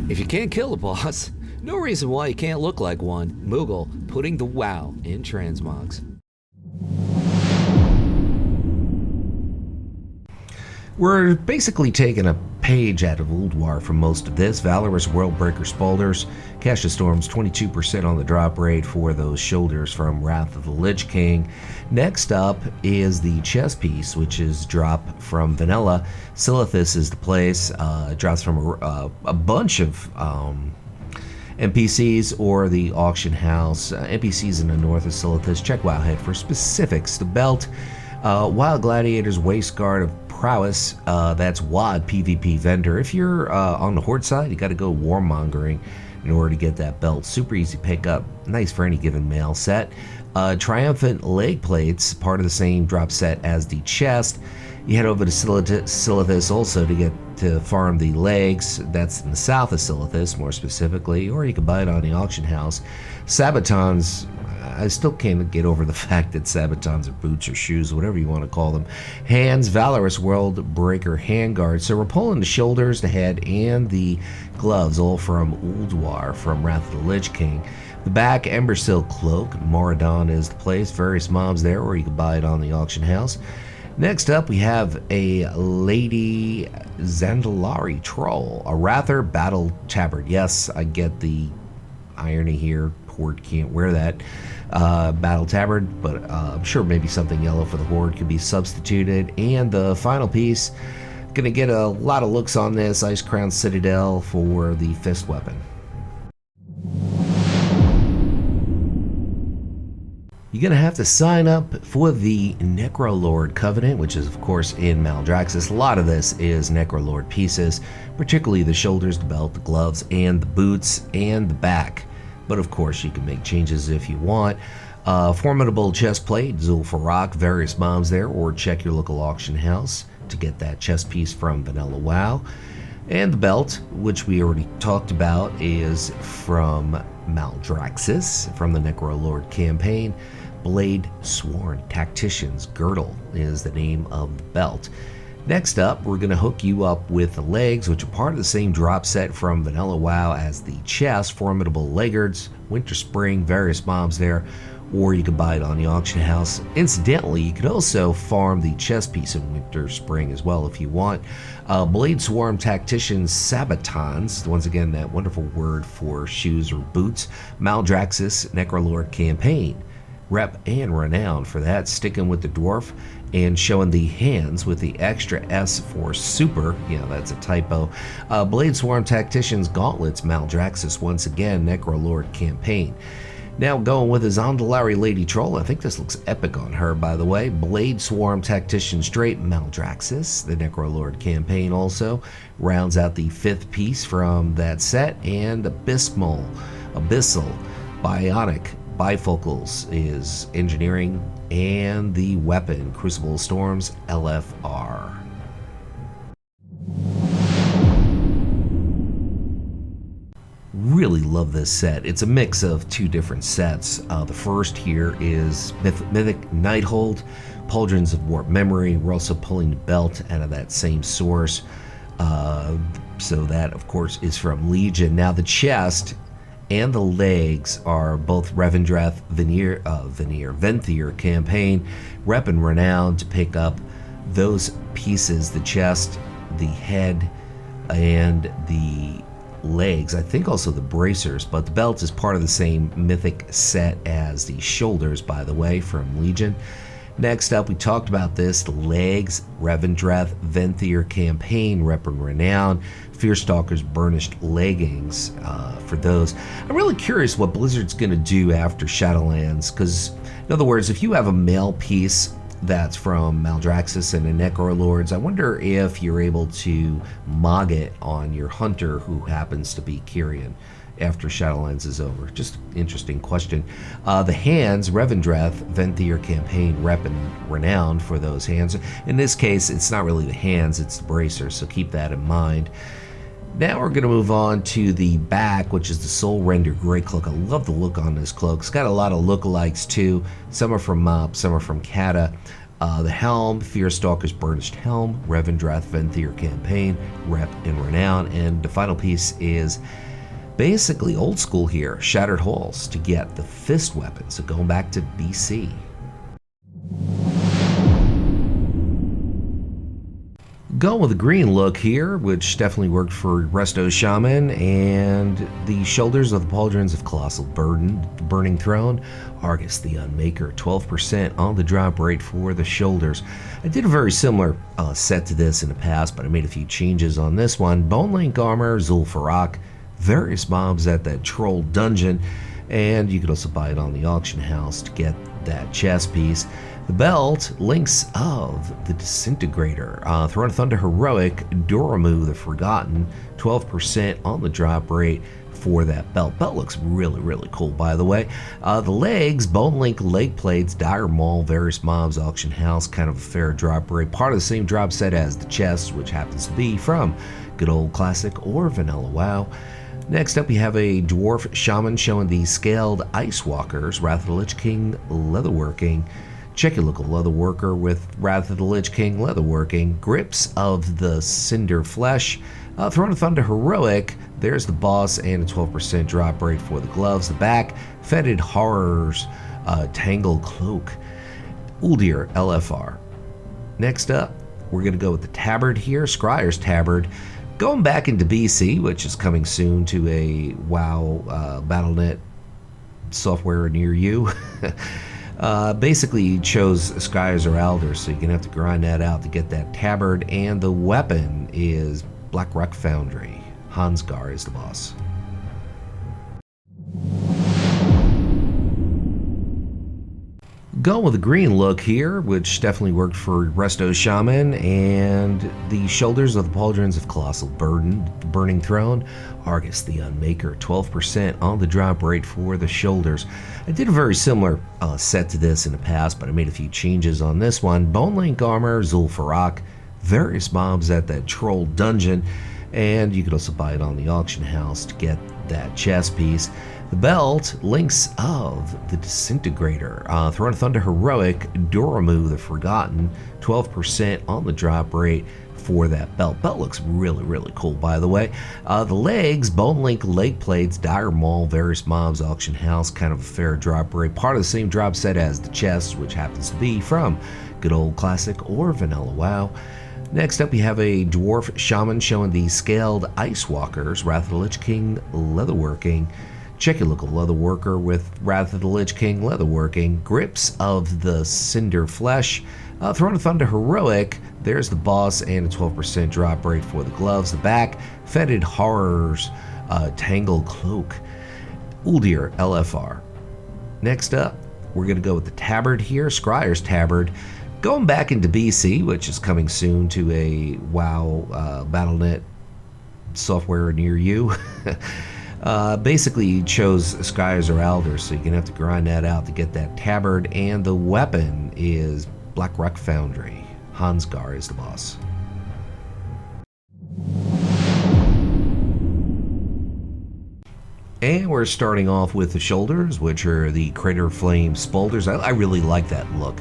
If you can't kill a boss, no reason why you can't look like one. Moogle putting the wow in transmogs. We're basically taking a page out of Ulduar for most of this. Valorous Worldbreaker Spolders, Cash of Storms, 22% on the drop rate for those shoulders from Wrath of the Lich King. Next up is the chess piece, which is drop from Vanilla. Silithus is the place. It drops from a bunch of NPCs or the auction house. NPCs in the north of Silithus. Check Wowhead for specifics. The belt, Wild Gladiator's Waistguard of Prowess, that's WOD PvP vendor. If you're on the Horde side, you got to go warmongering in order to get that belt. Super easy pickup, nice for any given mail set. Triumphant Leg Plates, part of the same drop set as the chest. You head over to Silithus also to get to farm the legs. That's in the south of Silithus, more specifically, or you can buy it on the auction house. Sabatons, I still can't get over the fact that Sabatons are boots or shoes, whatever you want to call them. Hands, Valorous Worldbreaker Handguard. So we're pulling the shoulders, the head, and the gloves, all from Ulduar, from Wrath of the Lich King. The back, Embersill Cloak. Moradon is the place. Various mobs there, or you can buy it on the auction house. Next up, we have a Lady Zandalari Troll, a Rather Battle Tabard. Yes, I get the irony here. Horde can't wear that battle tabard, but I'm sure maybe something yellow for the Horde could be substituted. And the final piece, gonna get a lot of looks on this, Ice Crown Citadel for the fist weapon. You're gonna have to sign up for the Necrolord Covenant, which is of course in Maldraxxus. A lot of this is Necrolord pieces, particularly the shoulders, the belt, the gloves, and the boots, and the back. But of course you can make changes if you want. Formidable chest plate, Zul'Farrak, various mobs there, or check your local auction house to get that chest piece from Vanilla WoW. And the belt, which we already talked about, is from Maldraxxus, from the Necrolord campaign. Blade Sworn Tactician's Girdle is the name of the belt. Next up, we're going to hook you up with the legs, which are part of the same drop set from Vanilla WoW as the chest. Formidable Leggards, Winter Spring, various mobs there, or you can buy it on the auction house. Incidentally, you can also farm the chest piece in Winter Spring as well if you want. Blade Swarm Tacticians Sabatons, once again that wonderful word for shoes or boots. Maldraxxus Necrolord campaign. Rep and renown for that, sticking with the dwarf and showing the hands with the extra S for super. Yeah, that's a typo. Blade Swarm Tacticians Gauntlets Maldraxxus, once again Necrolord campaign. Now going with a Zandalari Lady Troll. I think this looks epic on her, by the way. Blade Swarm Tactician Straight Maldraxxus, the Necrolord campaign also rounds out the fifth piece from that set. And Abyssal Bionic Bifocals is engineering, and the weapon, Crucible Storms LFR. Really love this set. It's a mix of two different sets. The first here is Mythic Nighthold, Pauldrons of Warp Memory. We're also pulling the belt out of that same source. So that, of course, is from Legion. Now the chest and the legs are both Revendreth Venthyr campaign. Rep and renown to pick up those pieces, the chest, the head, and the legs. I think also the bracers, but the belt is part of the same Mythic set as the shoulders, by the way, from Legion. Next up, we talked about this, the legs, Revendreth Venthyr campaign, Rep and Renown, Fearstalker's Burnished Leggings for those. I'm really curious what Blizzard's going to do after Shadowlands, because, in other words, if you have a mail piece that's from Maldraxxus and the Necrolords, I wonder if you're able to mog it on your hunter who happens to be Kyrian after Shadowlands is over. Just interesting question. The hands, Revendreth Venthyr campaign, Rep and Renown for those hands. In this case, it's not really the hands, it's the bracers, so keep that in mind. Now we're going to move on to the back, which is the Soul Render Grey Cloak. I love the look on this cloak. It's got a lot of lookalikes too. Some are from Mop, some are from Cata. The helm, Fearstalker's Burnished Helm, Revendrath Venthyr Campaign, Rep and Renown, and the final piece is basically old school here, Shattered Halls, to get the fist weapon, so going back to BC. Going with a green look here, which definitely worked for Resto Shaman, and the shoulders of the Pauldrons of Colossal Burden, Burning Throne, Argus the Unmaker, 12% on the drop rate for the shoulders. I did a very similar set to this in the past, but I made a few changes on this one. Bone Link Armor, Zul'Farrak, various mobs at that Troll Dungeon, and you could also buy it on the auction house to get that chest piece. The belt, Links of the Disintegrator, Throne of Thunder Heroic, Duramu the Forgotten, 12% on the drop rate for that belt. Belt looks really, really cool, by the way. The legs, Bone Link Leg Plates, Dire Maul, various mobs, auction house, kind of a fair drop rate. Part of the same drop set as the chest, which happens to be from good old classic or vanilla WoW. Next up, we have a Dwarf Shaman showing the scaled Ice Walkers, Wrath of the Lich King leatherworking. Check your local leatherworker with Wrath of the Lich King leatherworking. Grips of the Cinder Flesh. Throne of Thunder Heroic. There's the boss and a 12% drop rate for the gloves. The back, Fetid Horrors, Tangle Cloak. Uldir LFR. Next up, we're going to go with the Tabard here, Scryer's Tabard. Going back into BC, which is coming soon to a WoW Battle.net software near you. Basically, you chose Skies or Elders, so you're going to have to grind that out to get that Tabard, and the weapon is Blackrock Foundry. Hansgar is the boss. Going with a green look here, which definitely worked for Resto Shaman, and the shoulders of the Pauldrons of Colossal Burden, Burning Throne, Argus the Unmaker, 12% on the drop rate for the shoulders. I did a very similar set to this in the past, but I made a few changes on this one. Bone Link Armor, Zul'Farrak, various mobs at that Troll Dungeon, and you could also buy it on the auction house to get that chest piece. The belt, Links of the Disintegrator, Throne of Thunder Heroic, Duramu the Forgotten, 12% on the drop rate for that belt. Belt looks really, really cool, by the way. The legs, Bone Link Leg Plates, Dire Maul, various mobs, auction house, kind of a fair drop rate. Part of the same drop set as the chest, which happens to be from good old classic or vanilla WoW. Next up, we have a Dwarf Shaman showing the scaled Ice Walkers, Wrath of the Lich King leatherworking. Check your local leatherworker with Wrath of the Lich King leatherworking. Grips of the Cinder Flesh. Throne of Thunder Heroic. There's the boss and a 12% drop rate for the gloves. The back, Fetid Horrors, Tangle Cloak. Uldir LFR. Next up, we're going to go with the Tabard here, Scryer's Tabard. Going back into BC, which is coming soon to a WoW Battle.net software near you. Basically, you chose Skies or Elders, so you're going to have to grind that out to get that Tabard, and the weapon is Blackrock Foundry. Hansgar is the boss. And we're starting off with the shoulders, which are the Crater Flame Spolders. I really like that look.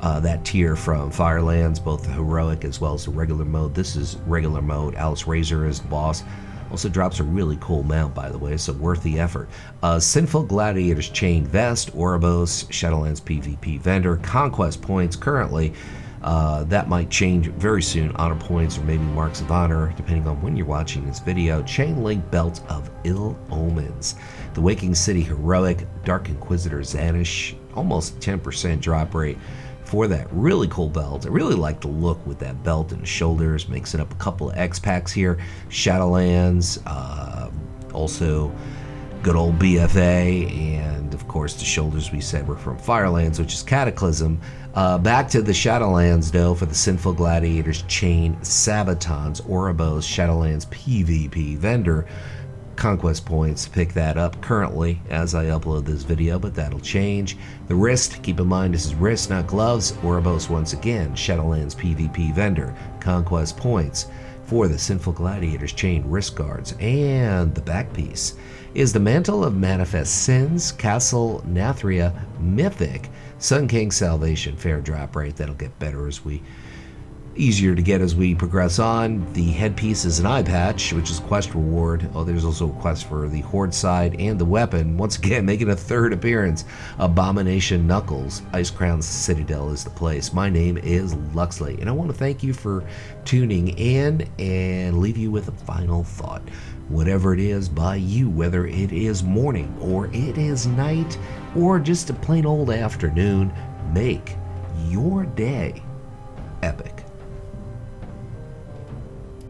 That tier from Firelands, both the heroic as well as the regular mode. This is regular mode. Alice Razor is the boss. Also drops a really cool mount, by the way, so worth the effort. Sinful Gladiator's Chain Vest, Ouroboros, Shadowlands PvP vendor, Conquest points currently. That might change very soon. Honor points or maybe Marks of Honor, depending on when you're watching this video. Chain Link Belt of Ill Omens. The Waking City Heroic, Dark Inquisitor Zanish, almost 10% drop rate for that really cool belt. I really like the look with that belt and the shoulders. Mixing up a couple of xpacs here. Shadowlands, also good old BFA, and of course the shoulders we said were from Firelands, which is Cataclysm. Back to the Shadowlands though for the Sinful Gladiators Chain Sabatons, Ouroboros, Shadowlands PvP vendor. Conquest points to pick that up currently as I upload this video, but that'll change. The wrist, keep in mind this is wrist, not gloves. Ouroboros once again, Shadowlands PvP vendor. Conquest points. for the Sinful Gladiator's chain wrist guards. And the back piece is the Mantle of Manifest Sins, Castle Nathria Mythic, Sun King Salvation. Fair drop rate. That'll get better easier to get as we progress on. The headpiece is an eye patch, which is quest reward. Oh, there's also a quest for the horde side, and the weapon, once again, making a third appearance, Abomination Knuckles. Ice Crown Citadel is the place. My name is Luxeley, and I want to thank you for tuning in and leave you with a final thought. Whatever it is by you, whether it is morning or it is night or just a plain old afternoon, make your day epic.